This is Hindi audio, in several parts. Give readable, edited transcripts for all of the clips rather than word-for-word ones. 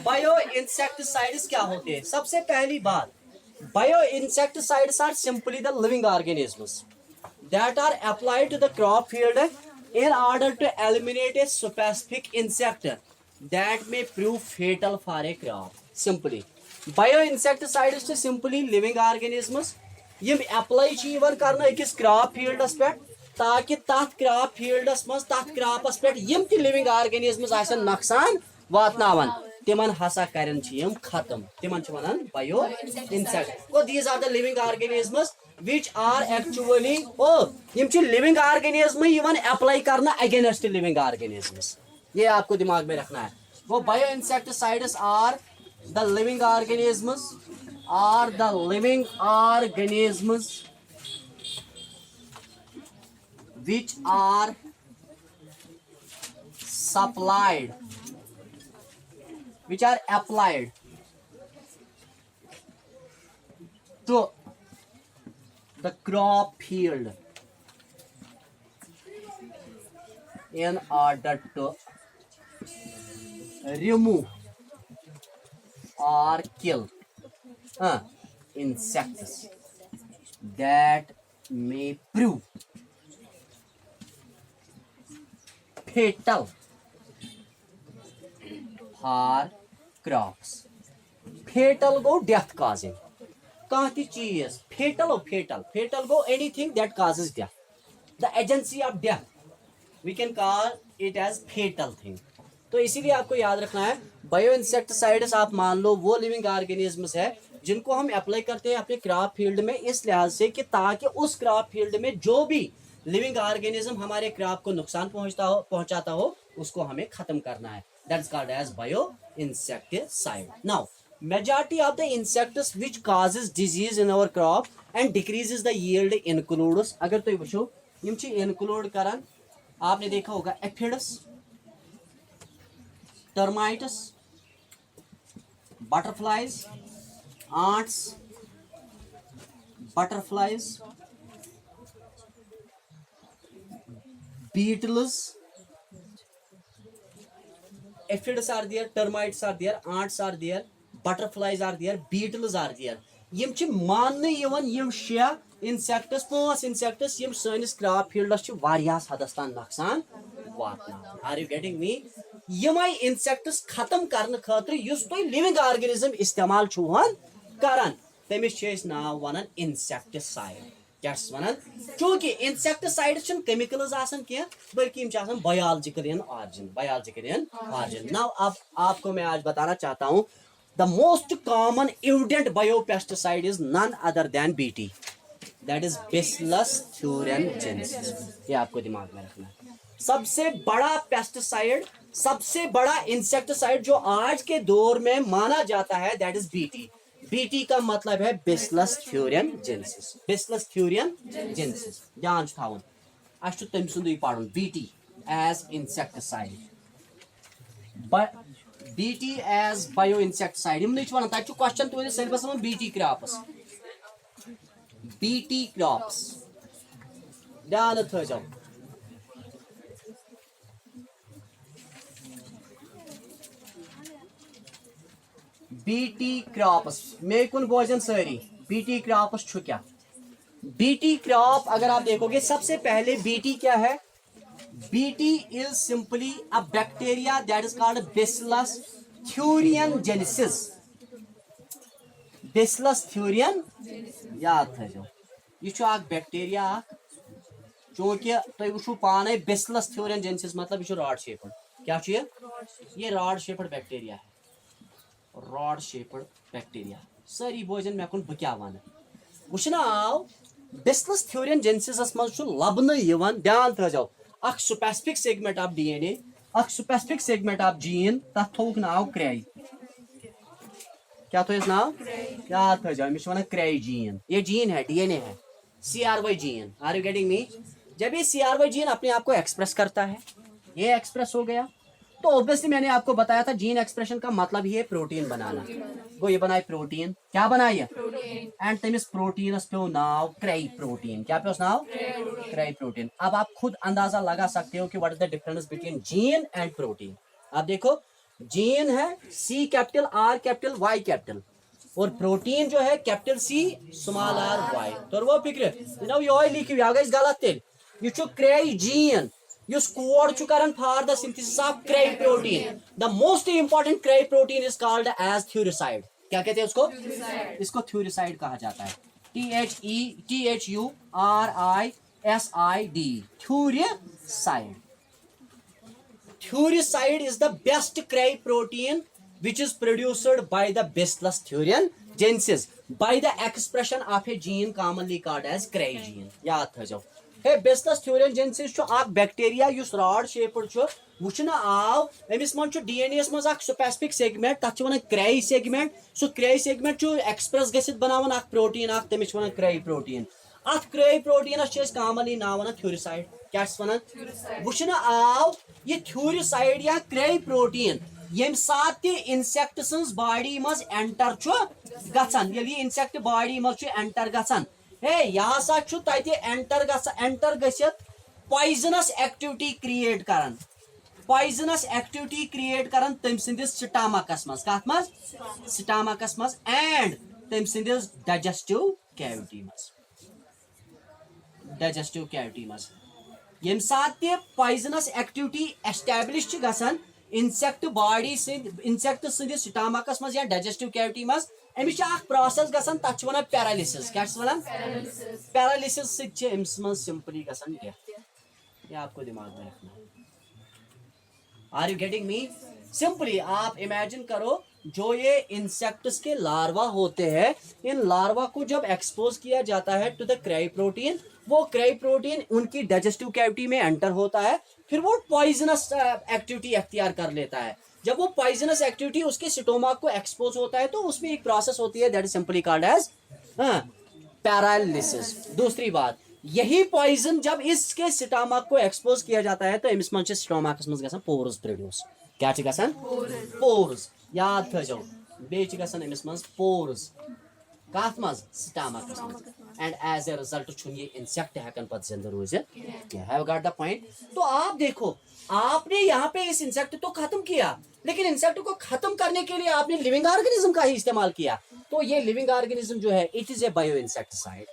बायो इंसेक्टिसाइड्स क्या होते हैं? सबसे पहली बात, bio insecticides are simply the living organisms that are applied to the crop field in order to eliminate a specific insect that may prove fatal for a crop. Simply, bioinsecticides to simply living organisms यम apply ची इवन करना एकस crop fields पे ताकि तथ crop fields मज तथ crops पे यम ती living organisms आसन नुकसान वातनावन तिमन हसा करन ची यम खत्म तिमन ची वनान bioinsect. So these are the living organisms which are actually यम ची living organism इवन apply करना against living organisms. ये आपको दिमाग में रखना है. वो bioinsecticides are the living organisms which are supplied, which are applied to the crop field in order to remove or kill insects that may prove fatal for crops. Fatal go death causing. Kahti cheez fatal go anything that causes death. The agency of death we can call it as fatal thing. तो इसीलिए आपको याद रखना है बायो इंसेक्टिसाइड्स आप मान लो वो लिविंग ऑर्गेनिजम्स है जिनको हम अप्लाई करते हैं अपने क्रॉप फील्ड में इस लिहाज से कि ताकि उस क्रॉप फील्ड में जो भी लिविंग ऑर्गेनिज्म हमारे क्रॉप को नुकसान पहुंचाता हो उसको हमें खत्म करना है. That's called as bio insecticide. Now majority of the insects which causes disease in our crop and decreases the yield includes, अगर तो वुचो यम ची include करन आपने देखा होगा aphids, termites, butterflies, ants, butterflies, beetles, aphids are there, termites are there, ants are there, butterflies are there, beetles are there. यम ची मानने यवन यम शे इंसेक्ट्स 5 इंसेक्ट्स यम सनिस क्रॉप फील्डस ची वारियास हदस तान नुकसान वातनावन. Are you getting me? यमय इंसेक्ट्स खत्म करने खातिर युस तोय लिविंग ऑर्गेनिज्म इस्तेमाल छुवन करन तमिस छे इस नाव वनन इंसेक्टिसाइड. क्या वनन? चूंकि इंसेक्टिसाइड छन केमिकल्स आसन के बल्कि इम आसन बायोलॉजिकल इन ऑरिजिन. नाउ अब आपको मैं आज बताना चाहता हूं the most common evident biopesticide is none other than BT, that is Bacillus thuringiensis. ये आपको दिमाग में रखना है. सबसे बड़ा पेस्टिसाइड, सबसे बड़ा इंसेक्टिसाइड जो आज के दौर में माना जाता है that is BT. BT का मतलब है Bacillus thuringiensis. Bacillus thuringiensis ध्यान थावन अश तम सुंदु पढ़न BT as insecticide. BT as bioinsecticide. M one तक क्वेश्चन तुझे सिलेबस में BT क्रॉप्स. BT क्रॉप्स ध्यान थो. BT क्रॉप्स मे कुन बोजन सारी. BT क्रॉप्स छु क्या? BT क्रॉप अगर आप देखोगे सबसे पहले BT क्या है? BT is simply a bacteria that is called Bacillus thuringiensis. Bacillus thuringiensis याद था जो ये छु आक बैक्टीरिया चूंकि तुम वो पाने Bacillus thuringiensis मतलब ये रॉड शेप्ड. क्या छु ये रॉड शेप्ड बैक्टीरिया है. रॉड शेप्ड बैक्टीरिया सारी बोजन मे कुन क्या वन वुचना आव Bacillus thuringiensis मज छु लबन यवन. ध्यान थो अख स्पेसिफिक सेगमेंट ऑफ DNA, अख स्पेसिफिक सेगमेंट ऑफ जीन तथ थोक नाव क्राई. क्या थो नाव? क्या थो अमिश वन क्राई जीन. ये जीन है, DNA है, CRY gene. Are you getting me? जब ये CRY जीन अपने आप को एक्सप्रेस करता है, ये एक्सप्रेस हो गया तो ऑब्वियसली मैंने आपको बताया था जीन एक्सप्रेशन का मतलब ही है प्रोटीन बनाना। वो ये बनाए प्रोटीन, क्या बनाई है एंड तमिस प्रोटीनस पे नाव क्राई प्रोटीन, क्या पे नाव क्राई प्रोटीन। अब आप खुद अंदाजा लगा सकते हो कि what is the difference between gene and protein. अब देखो जीन है C capital R capital Y capital, और प्रोटीन जो है capital C small R Y. तो वो फिक्र जनाब ये लिखियो यह गई गलत तेल, यह क्राई जीन युस कोड छु करन for the synthesis of cry protein. The most important cry protein is called as thuricide. क्या कहते हैं उसको? इसको थ्यूरिसाइड कहा जाता है। THURISID, थ्यूरिसाइड। Thuricide is the best cry protein which is produced by the Bacillus thuringiensis by the expression of a gene commonly called as cry gene। याद था जाओ हे Bacillus thuringiensis छु आक बैक्टीरिया युस रॉड शेप्ड छु वुचना आव एमिस मन छु डीएनए एस मज आक स्पेसिफिक सेगमेंट तथ छु वना क्राई सेगमेंट। सो क्राई सेगमेंट छु एक्सप्रेस गसित बनावन आक प्रोटीन आक तमिस वना क्राई प्रोटीन। अथ क्राई प्रोटीन छु कॉमनली नाव वना थ्यूरिसाइड। क्या वन वुचना आव ये थ्यूरिसाइड या क्राई प्रोटीन यम साथ इंसेक्ट सन्स बॉडी मज एंटर गसान, ये इंसेक्ट बॉडी मज एंटर गसान हे यह हसा तत एंटर गसित पॉइजनस एक्टिविटी क्रिएट करन, पॉइजनस एक्टिविटी क्रिएट करन तम सिंदिस स्टमकस मज, कत मज स्टमकस मज एंड तम सिंदिस डाइजेस्टिव कैविटी मज, डाइजेस्टिव कैविटी मज यम साथ पॉइजनस एक्टिविटी एस्टैब्लिश गसान इंसेक्ट बॉडी इंसेक्ट सिंदिस स्टमकस मज या डाइजेस्टिव कैविटी मज अमिस प्रोसेस गसान तथ वन पैरालिसिस। क्या वन पैरालिसिस सिंपली गसान डेथ। ये आपको दिमाग में रखना है। Are you getting me? Simply आप इमेजिन करो जो ये इंसेक्ट्स के लार्वा होते हैं, इन लार्वा को जब एक्सपोज किया जाता है टू द क्राई प्रोटीन, वो क्राई प्रोटीन उनकी डाइजेस्टिव कैविटी में एंटर होता है, फिर वो पॉइजनस एक्टिविटी अख्तियार कर लेता है। जब वो पॉइजनस एक्टिविटी उसके स्टोमक को एक्सपोज होता है तो उसमें एक प्रोसेस होती है that is simply called as paralysis. दूसरी बात, यही पॉइजन जब इसके स्टोमक को एक्सपोज किया जाता है तो अमिस मन स्टोमकस मज गसान पोरस प्रोड्यूस। क्या गसान पोरस। याद थो बे गसान अमिस मज पोरस कत मज स्टमकस मज एंड एज ए रिजल्ट छुन ये इंसेक्ट हेकन पत जिंदा रोजित। Have got the point. तो आप देखो आपने यहाँ पे इस इंसेक्ट तो खत्म किया, लेकिन इंसेक्ट को खत्म करने के लिए आपने लिविंग ऑर्गेनिज्म का ही इस्तेमाल किया। तो ये लिविंग ऑर्गेनिज्म जो है it is a bio insecticide.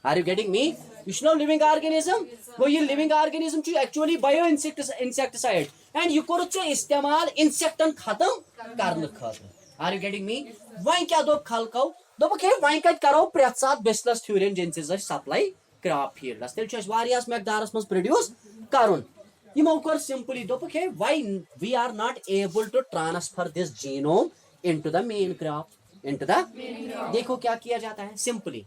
Are you getting me? You know living organism वो ये living organism actually bio insecticide and यह कोर इस्तेमाल इंसेक्टन खत्म करने खातिर। Are you getting me? वह क्या दोप खलको दोपक हे वह कत करो प्रेथ साथ Bacillus thuringiensis सप्लाई क्रॉप फील्डस तेल वारियास मकदारस मज प्रोड्यूस करुन। यमो कर सिंपली दोपक हे why we are not able to transfer this genome into the main crop, into the. देखो क्या किया जाता है सिंपली,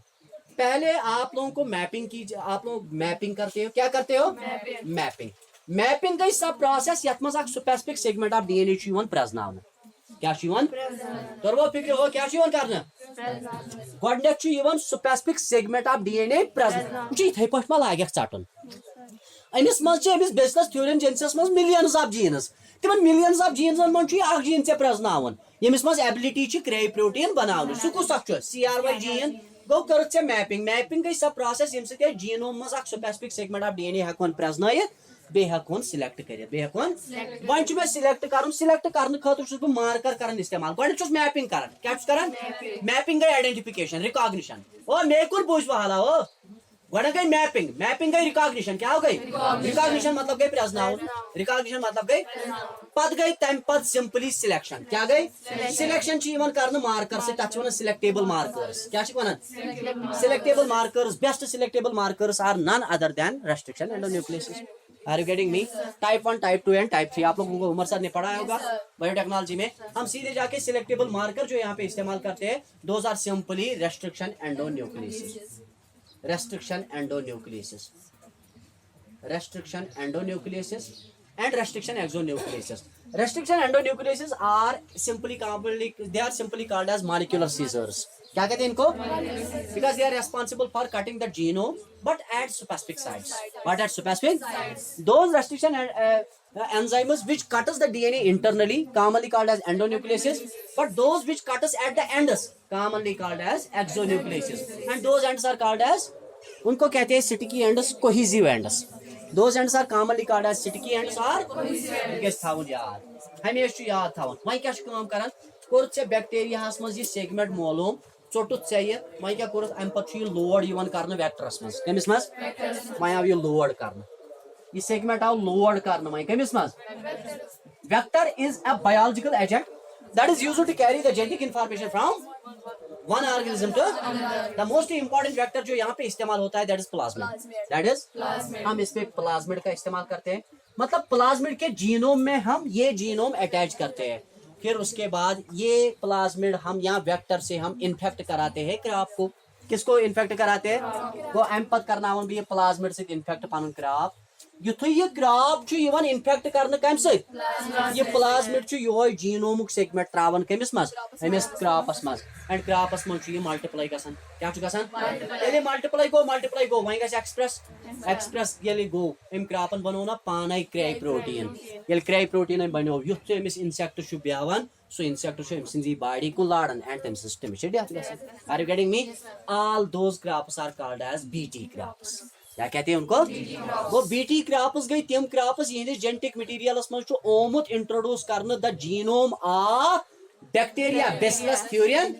पहले आप लोगों को मैपिंग की, आप लोग मैपिंग करते हो। क्या करते हो? मैपिंग। मैपिंग गई सब प्रोसेस यथ मज स्पेसिफिक सेगमेंट ऑफ डीएनए छु प्रेजनावन। क्या तो वो फिक्र हो क्या कर गोडन specific segment of DNA present इथे पे मा लाग चटन अमिस मज Bacillus thuringiensis मज मिलियंस ऑफ जीन्स, तिमन मिलियंस ऑफ जीन्स मन जीन ऐ प्रेजनावन यमिस मज एबिलिटी क्राई प्रोटीन बनावन। सह कुछ CRY जीन गो कर मैपिंग। मैपिंग गई सब प्रोसेस यम सत जीनोम मज स्पेसिफिक सेगमेंट ऑफ डीएनए हेकोन प्रेजनायित बे हेकोन सिलेक्ट कर बे हेकोन वन मे सिलेक्ट कर। सिलेक्ट करने खातिर बह मार्कर कर इस्तेमाल गोड मैपिंग कर। क्या कर मैपिंग गई आइडेंटिफिकेशन रिकॉग्निशन। ओ मे कुल बुझ बहाला हो गोड गई मैपिंग। मैपिंग गई रिकॉग्निशन। क्या हो गई रिकॉग्निशन मतलब गई प्रेजनाउन। रिकॉग्निशन मतलब गई पत गई तम पत सिंपली सिलेक्शन। क्या गई सिलेक्शन कर मार्कर से तथ सिलेक्टेबल मार्कर्स। क्या selectable markers. Best selectable markers are none other than restriction endonucleases. Are you getting me? Type 1, type 2 and type 3 आप लोगों को उमर सर ने पढ़ाया होगा बायोटेक्नोलॉजी में। हम सीधे जाके सिलेक्टेबल मार्कर जो यहाँ पे इस्तेमाल करते हैं those are simply restriction endonucleases. Restriction endonucleases, restriction endonucleases and restriction exonucleases. Restriction endonucleases are simply called as molecular scissors. क्या कहते हैं इनको? Because they are responsible for cutting the genome, but at specific sites. But at specific those restriction enzymes which cuts the DNA internally, commonly called as endonucleases, but those which cuts at the ends, commonly called as exonucleases. And those ends are called as, उनको कहते हैं sticky ends, cohesive ends. Those ends are commonly called as sticky ends or cohesive ends. यार हमेशा याद थावन वही क्या काम करन कोर से बैक्टीरिया हस मज ये सेगमेंट मालूम चोटुत चाहिए वही क्या कोर अम पत ये लोड यवन करन वेक्टरस मज कमिस मज वही आव ये लोड करन ये सेगमेंट आव लोड करन वही कमिस मज vector is a biological agent that is used to carry the genetic information from one organism to the most important vector जो यहाँ पे इस्तेमाल होता है that is plasmid. हम इस पे प्लाज्मिड का इस्तेमाल करते हैं मतलब प्लाज्मिड के जीनोम में हम ये जीनोम अटैच करते हैं फिर उसके बाद ये प्लाज्मिड हम यहाँ वेक्टर से हम इन्फेक्ट कराते हैं क्रॉप को किसको इन्फेक्ट कराते हैं वो एम्पत करना भी ये प्लाज्मिड से इन्फेक्ट पन क्रॉप युथ यह क्रॉप इन्फेक्ट कर कम ये प्लाज्मिड यो जीनोमुक सेगमेंट त्रावन कमिस मज अमिस क्रॉपस मज एंड क्रॉपस मज मल्टीप्लाई गसान क्या गसान मल्टीप्लाई गो वही एक्सप्रेस ये गो अम क्रॉपन बनो ना पान क्राई प्रोटीन ये क्राई प्रोटीन बनो युथ अमिस इंसेक्ट बेहान सो इंसेक्ट अमी बॉडी को लाड़न एंड तमिस डेथ गसान are you getting me all those crops are called as BT crops क्या कहते हैं उनको वो बीटी क्रॉप्स गई तिम क्रॉप्स यह जेनेटिक मटीरियल्स मज ओमुत इंट्रोड्यूस करने the genome of bacteria Bacillus thuringiensis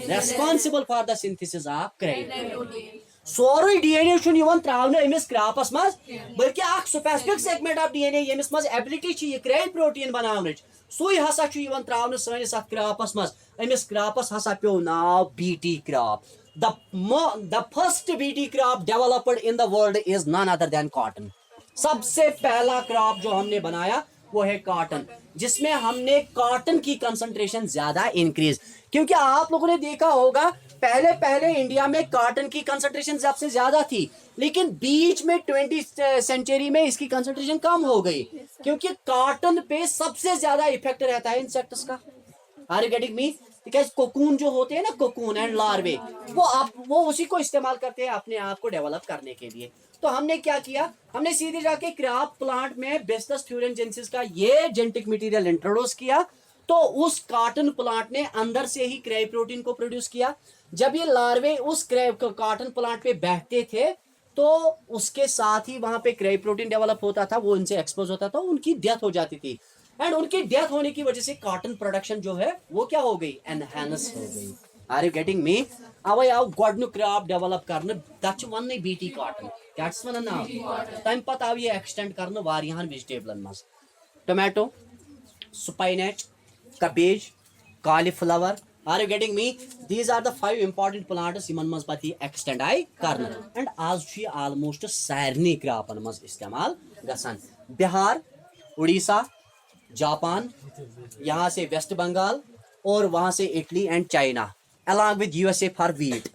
responsible for the synthesis of cry सोरे डीएनए त्रावने अमिस क्रॉपस मज बल्कि अख स्पेसिफिक सेगमेंट ऑफ डीएनए यमिस मज एबिलिटी यह क्राई प्रोटीन बनावनच सो हसा त्रावने सनिस अथ क्रॉपस मज अमिस क्रॉपस हसा पे नाव BT crop The first BT crop developed in the world is none other than cotton. सबसे पहला क्रॉप जो हमने बनाया वो है कॉटन जिसमें हमने कॉटन की कंसंट्रेशन ज्यादा इंक्रीज क्योंकि आप लोगों ने देखा होगा पहले इंडिया में कॉटन की कंसंट्रेशन सबसे ज्यादा थी लेकिन बीच में 20th सेंचुरी में इसकी कंसंट्रेशन कम हो गई क्योंकि कॉटन पे सबसे ज्यादा इफेक्ट रहता है इंसेक्ट्स का are you getting me cocoon जो होते हैं ना कोकून एंड लार्वे वो उसी को इस्तेमाल करते हैं अपने आप को डेवलप करने के लिए तो हमने क्या किया हमने सीधे जाके क्रॉप प्लांट में बेसिलस थ्यूरियनजेंसिस का ये जेनेटिक मटेरियल इंट्रोड्यूस किया तो उस कॉटन प्लांट ने अंदर से ही क्राई प्रोटीन को प्रोड्यूस किया जब ये लार्वे उस कॉटन प्लांट पे बैठते थे तो उसके साथ ही वहां पे क्राई प्रोटीन डेवलप होता था वो इनसे एक्सपोज होता था उनकी डेथ हो जाती थी एंड उनकी डेथ होने की वजह से कॉटन प्रोडक्शन जो है वो क्या हो गई एनहांस हो गई आर यू गेटिंग मी अवे आव गोडनु क्रॉप डेवलप करने दच वन बीटी कॉटन क्या वन ना तम पत आव ये एक्सटेंड करने वारियान वेजिटेबलन मज tomato spinach cabbage cauliflower are you getting me these are the 5 important plants यमन मज पत एक्सटेंड आई करने एंड आज ऑलमोस्ट सारनी क्रॉपन मज इस्तेमाल गसान बिहार उड़ीसा जापान यहाँ से वेस्ट बंगाल और वहाँ से Italy and China along with USA for wheat.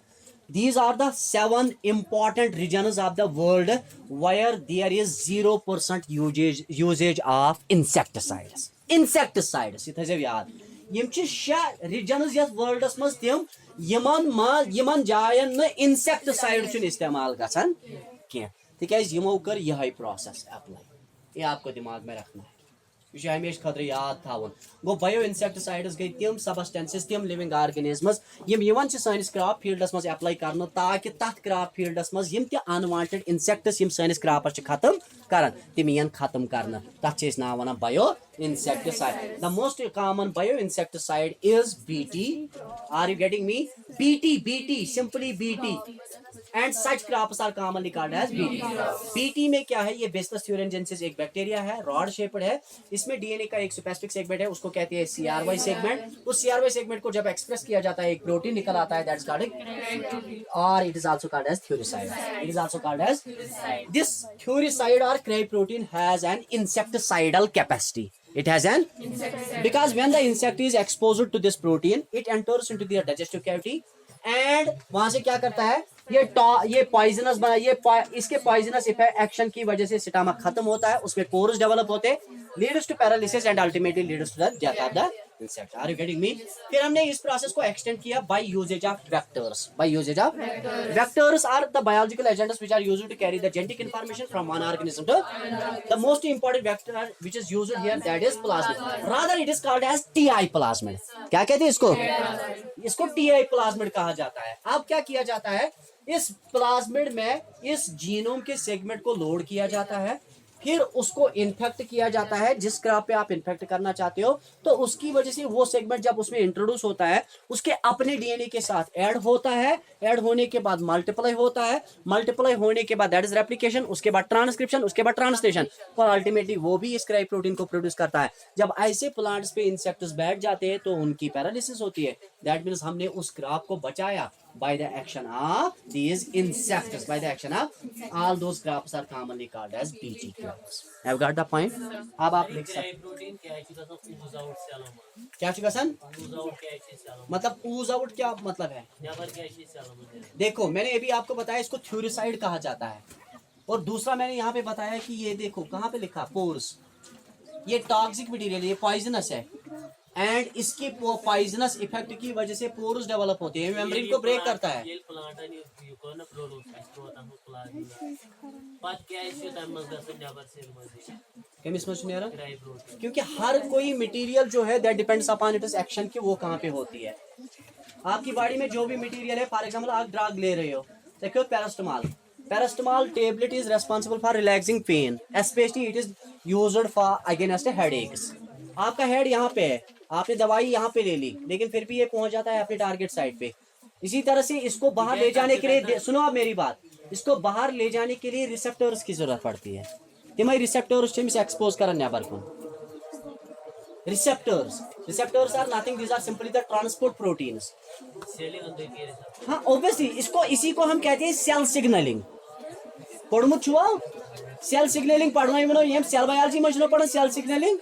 These are the 7 important regions of the world where there is 0% usage of insecticides. Insecticides, it is याद यम च 6 regions यस वर्ल्डस मज तिम यमन जायन न insecticide छुन इस्तेमाल गसन के तिकैज यमो कर यही प्रोसेस अप्लाई ये आपको दिमाग में रखना है यह हमेशा खतर याद थावन गो बायो इंसेक्टिसाइड्स गई तिम सबस्टेंसेस तिम लिविंग ऑर्गेनिजम्स यम सानिस क्रॉप फील्डस मज अप्लाई करन ताकि तथ क्रॉप फील्डस मज यम ते अनवांटेड इंसेक्ट्स यम सानिस क्रॉपस खत्म करन तिम यन खत्म करन तथ छ नाम वनान bio insecticide the most common bio insecticide is BT are you getting me BT simply BT and such crops are commonly called as BT. BT में क्या है ये बेसिलस थ्यूरियनजेंसिस एक बैक्टीरिया है रॉड शेप्ड है इसमें डीएनए का एक स्पेसिफिक सेगमेंट है उसको कहते हैं CRY सेगमेंट उस CRY सेगमेंट को जब एक्सप्रेस किया जाता है एक प्रोटीन निकल आता है दैट्स कॉल्ड और it is also called as thuricide it is also called as this thuricide और cry protein has an insecticidal capacity. It has an because when the insect is exposed to this protein, it enters into their digestive cavity and वहां से क्या करता है, ये पॉइजनस बना, इसके पॉइजनस एक्शन की वजह से स्टमक खत्म होता है, उसमें कोर्स डेवलप होते हैं, leads to paralysis and ultimately leads to the death of the insect. Are you getting me? फिर हमने इस प्रोसेस को एक्सटेंड किया by usages of vectors. By usages of vectors are the biological agents which are used to carry the genetic information from one organism to the most important vector which is used here, that is plasmid, rather it is called as Ti plasmid. क्या कहते हैं इसको? इसको टीआई प्लाज्मिड कहा जाता है। अब क्या किया जाता है, इस प्लाज्मिड में इस जीनोम के सेगमेंट को लोड किया जाता है, फिर उसको इन्फेक्ट किया जाता है। जिस क्रॉप पे आप इन्फेक्ट करना चाहते हो तो उसकी वजह से वो सेगमेंट जब उसमें इंट्रोड्यूस होता है उसके अपने डीएनए के साथ ऐड होता है, ऐड होने के बाद मल्टीप्लाई होता है, मल्टीप्लाई होने के बाद दैट इज रेप्लिकेशन, उसके बाद ट्रांसक्रिप्शन, उसके बाद ट्रांसलेशन, और अल्टीमेटली वो भी इस क्राई प्रोटीन को प्रोड्यूस करता है। जब ऐसे प्लांट्स पे इंसेक्ट्स बैठ जाते हैं तो उनकी पैरालिसिस होती है। दैट मीन्स हमने उस क्रॉप को बचाया by the action of these insects, by the action of all those crops are commonly called as BT crops. Have got the point? अब आप लिख सकते क्या चुका सन? मतलब ooze out क्या मतलब है? देखो मैंने अभी आपको बताया इसको थ्यूरिसाइड कहा जाता है, और दूसरा मैंने यहाँ पे बताया कि ये देखो कहाँ पे लिखा, पोर्स, ये टॉक्सिक मटेरियल, ये पॉइजनस है, एंड इसकी पॉइजनस इफेक्ट की वजह से पोर्स डेवलप होते हैं, मेम्ब्रेन को ब्रेक करता है। क्योंकि हर कोई मटेरियल जो है that depends upon its action की वो कहाँ पे होती है। आपकी बॉडी में जो भी मटेरियल है, फॉर एग्जांपल आप ड्रग ले रहे हो, देखो paracetamol, paracetamol tablet is responsible for relaxing pain, specially it is used for against headaches. आपका हेड यहाँ पे है, आपने दवाई यहाँ पे ले ली, लेकिन फिर भी ये पहुंच जाता है अपने टारगेट साइड पे। इसी तरह से इसको बाहर ले जाने के लिए, सुनो आप मेरी बात, इसको बाहर ले जाने के लिए रिसेप्टर्स की जरूरत पड़ती है। तिमाई रिसेप्टर्स एक्सपोज कर नेबर को receptors are nothing, these are simply the transport proteins. हाँ ऑब्वियसली इसको, इसी को हम कहते हैं सेल सिग्नलिंग। पढ़मुत छुआ सेल सिग्नलिंग पढ़ना, ये सेल बायोलॉजी में पढ़ा सेल सिग्नलिंग,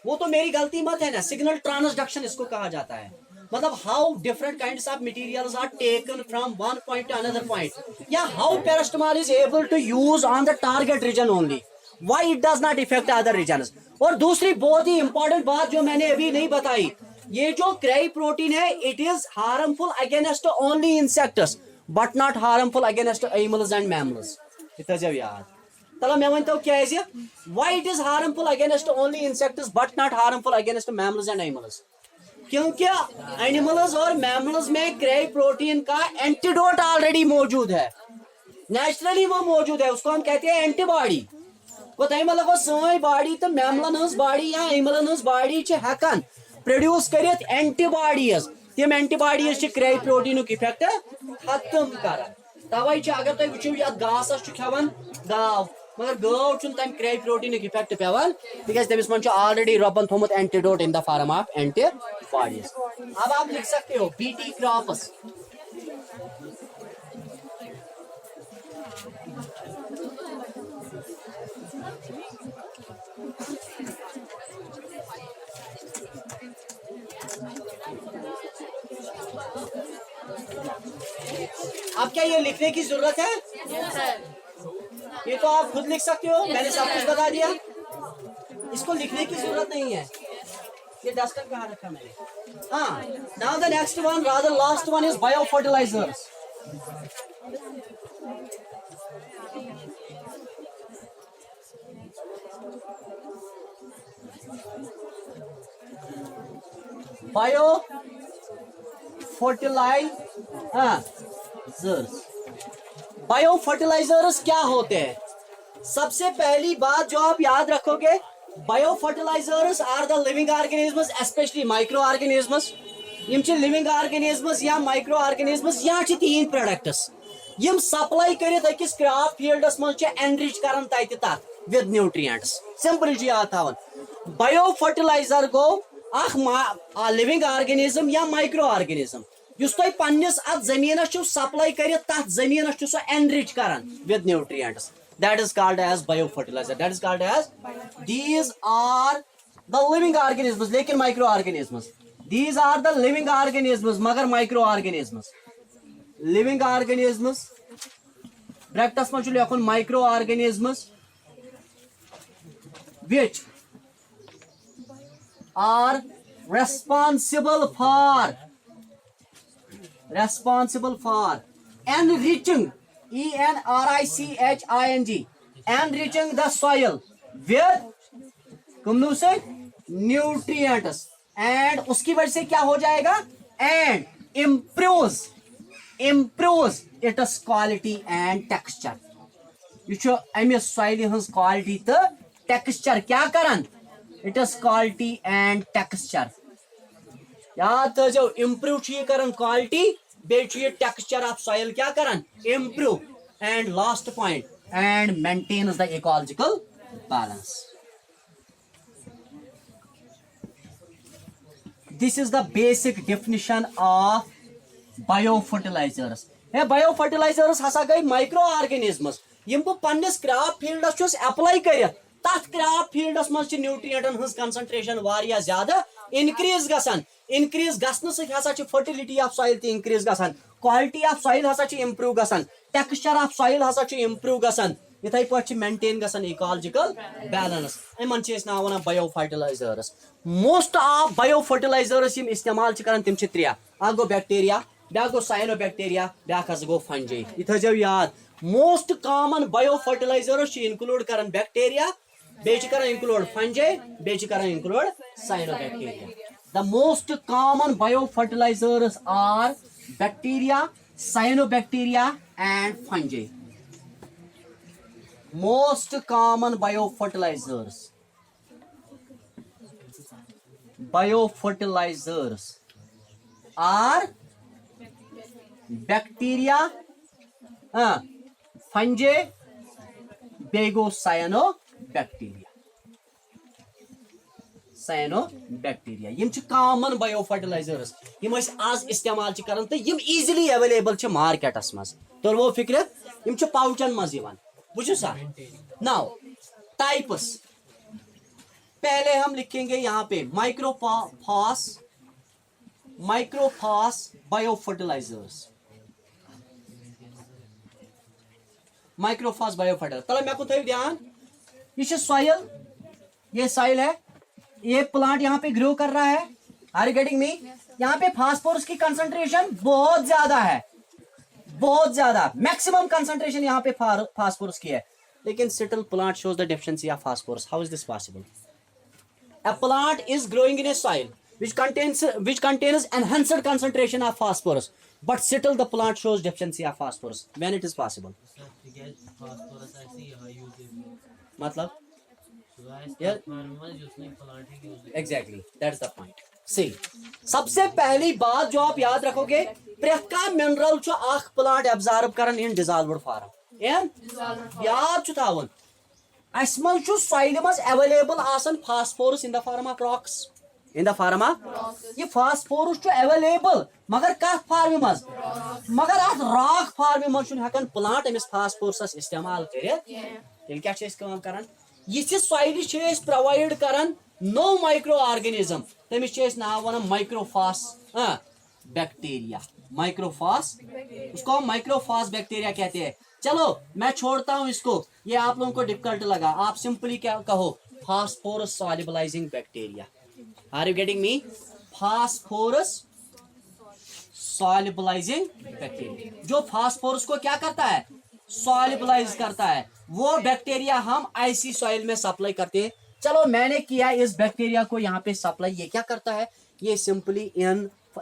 वो तो मेरी गलती मत है ना। सिग्नल ट्रांसडक्शन इसको कहा जाता है, मतलब how different kinds of materials are taken from one point to another point, या how paracetamol is able to use on the target region only, why it does not effect other regions. और दूसरी बहुत ही इंपॉर्टेंट बात जो मैंने अभी नहीं बताई, ये जो क्राई प्रोटीन है it is harmful against only insects but not harmful against animals and mammals. इतना याद तला मैं वन तो क्या है, why it is harmful against only insects but not harmful against mammals and animals? क्योंकि एनिमल्स और मैमल्स में क्राई प्रोटीन का एंटीडोट ऑलरेडी मौजूद है, नेचुरली वो मौजूद है, उसको हम कहते हैं एंटीबॉडी। को तय मतलब सोई बॉडी तो मैमलन हज बॉडी या एनिमलन हज बॉडी छ हेकन प्रोड्यूस करित एंटीबॉडीज, तम एंटीबॉडीज क्राई प्रोटीन इफेक्ट खत्म करन। तवे अगर तुम वो ये घासस खेवान गाव, मगर गौ तम क्राई प्रोटीन इफेक्ट पेवान तिक तमिस मन ऑलरेडी रबन थोमुत antidote in the form of antibodies. अब आप लिख सकते हो बीटी क्रॉप्स। अब क्या ये लिखने की जरूरत है? ये तो आप खुद लिख सकते हो, मैंने सब कुछ बता दिया, इसको लिखने की जरूरत नहीं है। ये डस्टर कहाँ रखा मैंने? हाँ, now the next one, rather last one is bio fertilisers. Bio bio fertilisers क्या होते हैं? सबसे पहली बात जो आप याद रखोगे, bio fertilisers are the living organisms, specially micro organisms. यम च लिविंग ऑर्गेनिजम्स या माइक्रो ऑर्गेनिजम्स या च तीन प्रोडक्ट्स यम सप्लाई करित अकिस क्रॉप फील्डस मज च एनरिच करन तत तत विद न्यूट्रिएंट्स। सिंपल ज याद थावन, बायो फर्टिलाइजर गो अख लिविंग ऑर्गेनिज्म या माइक्रो ऑर्गेनिज्म युस तुम पन्निस अत जमीनस छु सप्लाई करित तथ जमीनस छु सो एनरिच करन with nutrients. That is called as biofertilizer. That is called as, these are the living organisms, लेकिन microorganisms. These are the living organisms, मगर microorganisms. Living organisms. ब्रैकेटस में चुन लिखुन microorganisms which are responsible for enriching enriching the soil with nutrients and उसकी वजह से क्या हो जाएगा and improves its quality and texture. ये जो अमिस soil हंस quality तो texture क्या करन its quality and texture. याद तो जो improve चाहिए करन quality बेचिए texture of soil क्या करन improve and last point and maintains the ecological balance. This is the basic definition of biofertilizers. Hey, biofertilizers हसा गई microorganisms. यम बो पन्निस क्रॉप फील्डस चुस अप्लाई करित तथ क्रॉप फील्डस मज च न्यूट्रिएंटन हंस कंसंट्रेशन वारिया ज्यादा इंक्रीज गसन. इंक्रीज गसन से हसा च फर्टिलिटी ऑफ सॉइल ते इंक्रीज गसन. क्वालिटी ऑफ सॉइल हसा च इंप्रूव गसन. टेक्सचर ऑफ सॉइल हसा च इंप्रूव गसन. इथाई पछ मेंटेन गसन इकोलॉजिकल बैलेंस. एमन छ इस नाव वना बायोफर्टिलाइजर्स. मोस्ट ऑफ बायोफर्टिलाइजर्स यम इस्तेमाल छ करन तिम छ त्रिया. अ गो बैक्टीरिया, ब्या गो साइनोबैक्टीरिया, ब्या हस गो फंजी. इथा जो याद मोस्ट कॉमन बायोफर्टिलाइजर्स छ इंक्लूड करन बैक्टीरिया, बे छ करन इंक्लूड फंजी, बे छ करन include cyanobacteria. The most common biofertilizers are bacteria, cyanobacteria and fungi. Most common biofertilizers are bacteria, fungi, bego cyanobacteria. Cyanobacteria. यम छ कॉमन बायोफर्टिलाइजर्स. यम आज इस्तेमाल छ करन त यम इजीली अवेलेबल छ मार्केटस मज. तो वो फिक्र यम छ पाउचन मज यवन. बुझो सा. Now types. पहले हम लिखेंगे यहाँ पे माइक्रोफॉस बायोफर्टिलाइजर्स. माइक्रोफॉस बायोफर्टिलाइजर. तले मैं को थई ध्यान. ये छ सॉइल. ये सॉइल है. ये प्लांट यहाँ पे ग्रो कर रहा है. Are you getting me? यहाँ पे फास्फोरस की कंसंट्रेशन बहुत ज्यादा है, बहुत ज्यादा. मैक्सिमम कंसंट्रेशन यहाँ पे फास्फोरस की है. लेकिन still plant shows the deficiency of phosphorus. How is this possible? A plant is growing in a soil which contains enhanced concentration of phosphorus, but still the plant shows deficiency of phosphorus. When it is possible? मतलब? Yeah. Exactly. That's the point. See, सबसे पहली बात जो आप याद रखोगे, प्रत्येक मिनरल जो आख प्लांट एब्जॉर्ब करन इन डिसॉल्व्ड फॉर्म. याद छु थावन. असमन छु सॉइल मस अवेलेबल आसन phosphorus in the form of rocks. In the form of ये फास्फोरस छु अवेलेबल मगर का फॉर्म मस, मगर आ रॉक फॉर्म मस छु हकन प्लांट एमस फास्फोरस इस्तेमाल करे. तेल क्या छ इस काम करन. ये सॉइल प्रोवाइड करन नो माइक्रो ऑर्गेनिज्म. तमिस नाव वन माइक्रोफॉस बैक्टीरिया. माइक्रोफॉस, उसको हम माइक्रोफॉस बैक्टीरिया कहते हैं. चलो मैं छोड़ता हूं इसको, ये आप लोगों को डिफिकल्ट लगा. आप सिंपली क्या कहो, phosphorus solubilising bacteria. Are you getting me? Phosphorus solubilising bacteria जो फास्फोरस को क्या करता है, सॉल्युबलाइज करता है. वो बैक्टीरिया हम ऐसी सॉइल में सप्लाई करते हैं. चलो मैंने किया इस बैक्टीरिया को यहाँ पे सप्लाई. ये क्या करता है, ये सिंपली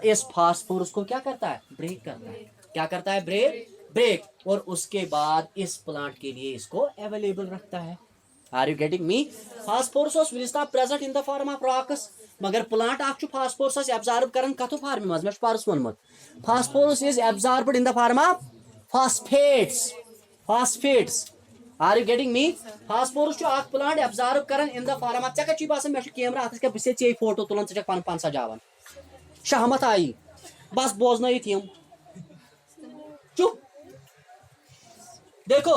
इस फास्फोरस को क्या करता है, ब्रेक करता है. क्या करता है, ब्रेक. और उसके बाद इस प्लांट के लिए इसको अवेलेबल रखता है. Are you getting me? Phosphorus will not present in the form of rocks, मगर प्लांट आख फास्फोरस एब्जॉर्ब करन कथो फॉर्म मज. मे परस वोनमुत phosphorus is absorbed in the form of phosphates. Are you getting me? Phosphorus जो आख प्लांट एब्जॉर्ब करन इन द फॉर्म ऑफ. चका ची बासन मे कैमरा अथस के बिसे चे फोटो तुलन चक पन पन सजावन. शहमत आई बस बोझनयित यम. चुप. देखो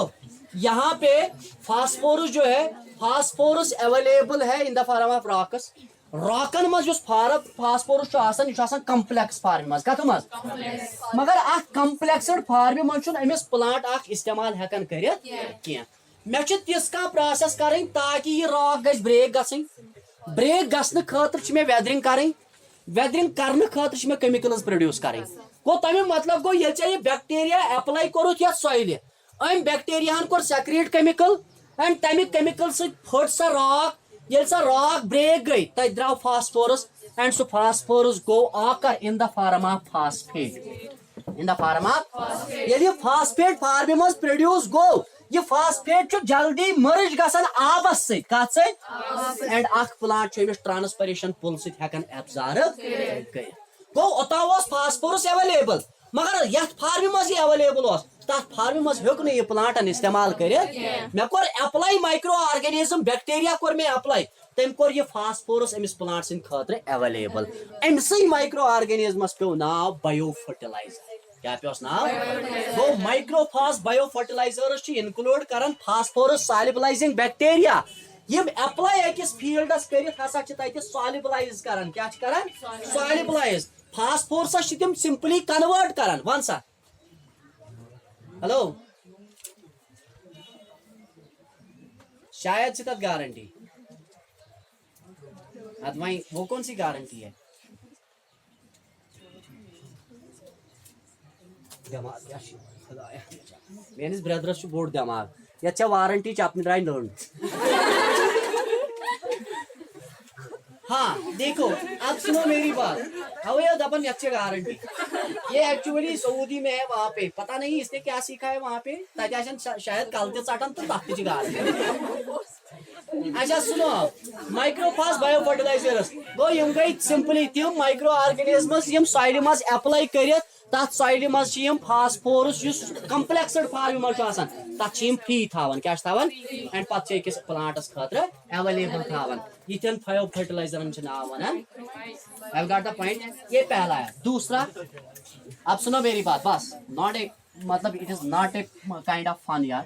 यहाँ पे फास्फोरस जो है, फास्फोरस अवेलेबल है in the form of rocks, रॉकन मज फास्फोरस यह कम्प्लेक्स फार्म मज कथ मज मगर अ कम्प्लेक्सड फार्म मज अमिस प्लांट इस्तेमाल हेकन कर मे तिस कह प्रोसेस करें ताकि यह रॉक गज ब्रेक गई ब्रेक गसन खतर मे वेदरिंग करें वेदरिंग करने खतर मे केमिकल्स प्रोड्यूस करें गो तमें मतलब गो ये यह बैक्टीरिया एप्लाई कोरुत ये सॉइल अम बैक्टीरिया कोर सेक्रेट केमिकल एंड तमिक केमिकल फट सा रॉक ये सा रॉक ब्रेक गई तथ द्राव फास्फोरस एंड सो फास्फोरस गो occur in the form of phosphate in the form of ये फास्फेट फार्म मज प्रोड्यूस गो यह फास्फेट जल्दी मर्ज गसान आबस कत एंड प्लांट ट्रांसपरेशन पुल हेकन एब्जॉर्ब गो ओता फास्फोरस एवेलेबल मगर ये फार्म मज एवेलेबल तथ फार्म मज हेक यह प्लांटन इस्तेमाल कर मे कोर एप्लाई माइक्रो ऑर्गेनिज्म बैक्टीरिया कोर मे एप्लाई तम कोर यह फास्फोरस अमिस प्लांट सद खतर एवेलेबल अमसे माइक्रो ऑर्गेनिज्मस पे नाव बायो फर्टिलाइजर क्या पे नाव गो माइक्रोफास बायो फर्टिलाइजर्स इनक्लूड कर फास्फोरस सॉल्युबलाइजिंग बैक्टीरिया यम एप्लाई अकिस फील्डस कर सॉल्युबलाइज कर क्या सॉल्युबलाइज फास्फोरस तम सिंपली कन्वर्ट कर वन सा हेलो शायद से तब गारंटी वही वो कौन सी गारंटी है मेनिस ब्रदरस बोड़ दिमाग ये वारंटी अपनी ड्राई लर्न हाँ देखो अब सुनो मेरी बात अवय दपन ये गारंटी ये एक्चुअली सऊदी में है वहां पे पता नहीं इसने क्या सीखा है वहां पे शायद कल चटन तो तथ गारंटी अच्छा सुनो माइक्रोफास बायो फर्टिलाइजर्स गो यम गई सिंपली तम माइक्रो ऑर्गेनिजम्स यम सॉइल मज एप्लाई कर तथ सॉइल मज फास्फोरस कम्प्लेक्सड फार्म मज तथ फ्री थावन क्या थावन एंड पे अकिस प्लांटस खतर एवेलेबल थावन यन फायो फर्टिलाइजरन नाव वन आई गॉट द पॉइंट ये पहला है दूसरा अब सुनो मेरी बात बस नॉट ए मतलब it is not a kind of fun यार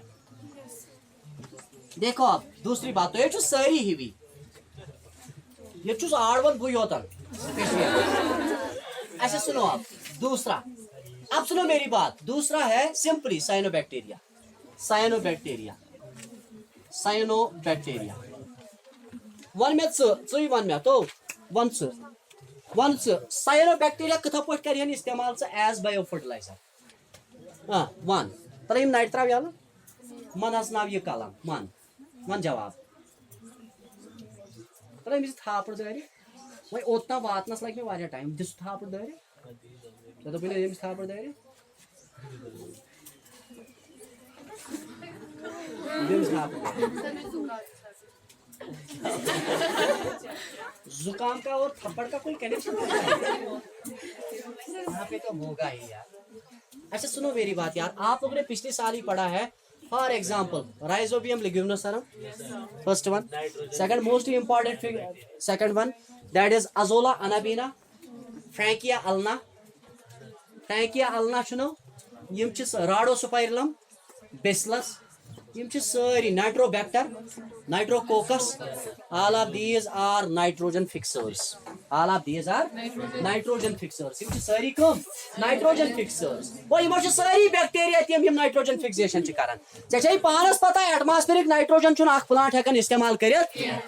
देखो आप दूसरी बात तो ये सारी हिवी ये आड़वन बुई होता ऐसे सुनो आप दूसरा अब सुनो मेरी बात दूसरा है सिंपली साइनोबैक्टीरिया साइनोबैक्टीरिया साइनोबैक्टीरिया वन मे वन मे तो वन साइनोबैक्टीरिया कथा पे कर इस्तेमाल एज बायो फर्टिलाइजर वन तर नाइट त्राव याल मन हज नाव यह कलम मन वन जवाब तर थापड़ दारि वही ओतना वातनस लगे मे टाइम दिस थापड़ दारि थापड़ दारि जुकाम का और थप्पड़ का कोई कनेक्शन यहाँ पे तो होगा ही यार। अच्छा सुनो मेरी बात यार, आप लोगों ने पिछले साल ही पढ़ा है for example Rhizobium leguminosarum first one, second most important second one that is Azolla Anabaena, Frankia alni, Frankia alni चुनो यम राडोस्पाइरलम, बेसिलस यम सारी Nitrobacter, Nitrococcus, all of these are nitrogen fixers, all of these are nitrogen fixers, यम सारी कम नाइट्रोजन फिक्सर्स वो यमो सारी बैक्टीरिया यम नाइट्रोजन फिक्सेशन करन। ऐ पानस पता एटमॉस्फेरिक नाइट्रोजन चुन प्लांट हेकन इस्तेमाल कर,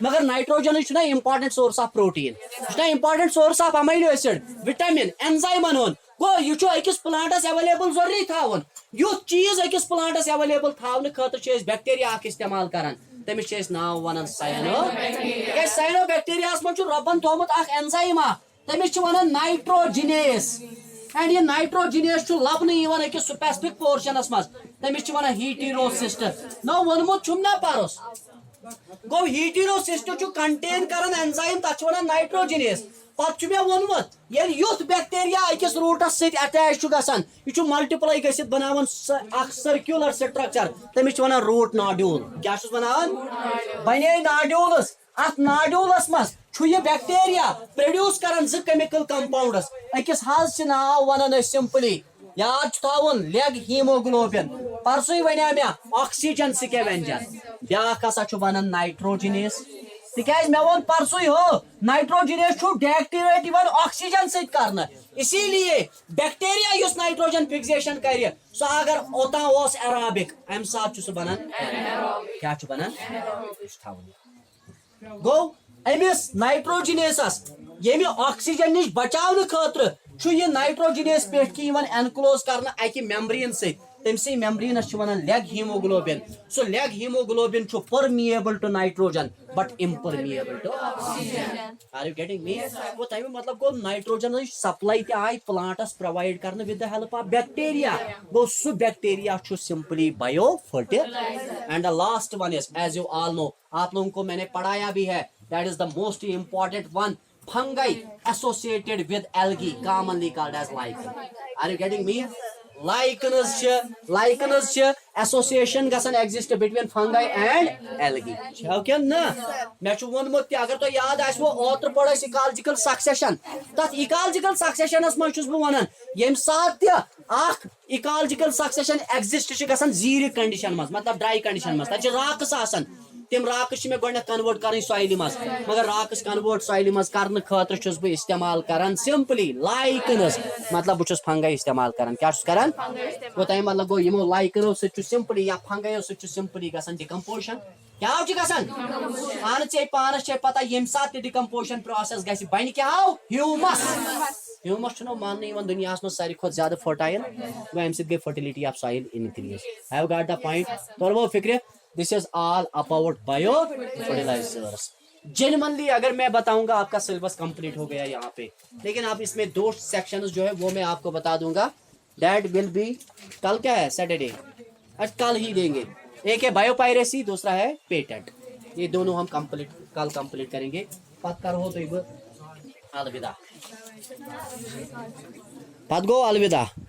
मगर नाइट्रोजन चुना important source of protein, important source of amino acid, vitamin, एंजाइमन हुन गो यह अकिस प्लांटस एवेलेबल जरूरी थावन, युथ चीज अकिस प्लांटस एवेलेबल थावन खतर बैक्टीरिया इस्तेमाल करान, तमिस नाव वन साइनो। साइनो बैक्टीरिया मज रबन थोमुत एंजाइम तमिस वन नाइट्रोजिनेस, एंड ये नाइट्रोजिनेस लबन अकिस स्पेसिफिक पोर्शनस मज तमिस वन हीटेरोसिस्ट नो वोनमुत ना परस गो हीटेरोसिस्ट कंटेन कर एंजाइम तथ वन नाइट्रोजिनेस। पे मे वोनमुत युथ बैक्टीरिया अकिस रूटस अटैच गसान यह मल्टीप्लाई गसित बनावन सर्क्युलर स्ट्रक्चर तमिस वन रूट नॉड्यूल, क्या बनावन बने नॉड्यूल्स, अत नॉड्यूलस मज यह बैक्टीरिया प्रोड्यूस कर केमिकल कंपाउंड्स अकिस हज नाव वन सिंपली याद थावन लेग हीमोग्लोबिन, परसों वन मे ऑक्सीजन स्कैवेंजर, ब्या हसा वन नाइट्रोजिनेस तिकाज मे वोन परसुई हो नाइट्रोजनेस छु डीएक्टिवेट इवन ऑक्सीजन से करना, इसीलिए बैक्टीरिया युस नाइट्रोजन फिक्सेशन कर सो अगर ओता ओस एरोबिक अम साथ छु बनन क्या छु बनन गो अमिस नाइट्रोजनेसस ये ऑक्सीजन निश बचाव खतर यह नाइट्रोजनेस पे एनक्लोज करना अकि मेम्ब्रेन से तमसे मेम्ब्रेनस वन leghaemoglobin so leghaemoglobin permeable to nitrogen but impermeable to oxygen. Are you getting me? वो तमें मतलब गो नाइट्रोजन सप्लाई ते आई प्लांटस प्रोवाइड करने with the help of bacteria, गो सु bacteria simply bio fertiliser. And the last one is as you all know, आप लोगों को मैंने पढ़ाया भी है, that is the most important one, fungi associated with algae commonly called as lichen. Are you getting me? Lichens association गसन exist between fungi and algae. क्या ना मैं वोनमुत कि अगर तो याद आसो ओत्र पढ़ इकालजिकल सक्सेशन, तथ इकालजिकल सक्सेशनस मज बह वन ये सात इकालजिकल सक्सेशन एग्जिस्ट गसन जीर कंडीशन मज, मतलब ड्राई कंडीशन मज, तक राक्स आसन तम राक्स मे गो कन्वर्ट कर सॉइल मज, मगर राक्स कन्वर्ट सॉइल मज कर खतर बह इस्तेमाल कर सिंपली लाइकन्स, मतलब बहुत फंगाई इस्तेमाल कर क्या कर गो तमें मतलब गो यमो लाइकनो सिंपली या फंगायो सिंपली गसन डिकम्पोजिशन क्या गसन चे पानस चे पता ये सात डिकम्पोजिशन प्रोसेस गि बन क्या ह्यूमस। ह्यूमस मान दुनिया में सारी खुद ज्यादा फर्टाइल, गो अम गई fertility of soil increase. Have got the point? तो वो फिक्र this is all about bio fertilisers. Genuinely अगर मैं बताऊंगा आपका सिलेबस कंप्लीट हो गया यहाँ पे, लेकिन आप इसमें दो सेक्शंस जो है वो मैं आपको बता दूंगा, दैट विल बी कल क्या है सैटरडे, आज कल ही देंगे। एक है बायोपायरेसी, दूसरा है पेटेंट, ये दोनों हम कल कंप्लीट करेंगे। पत करो तो अलविदा, पत गो अलविदा।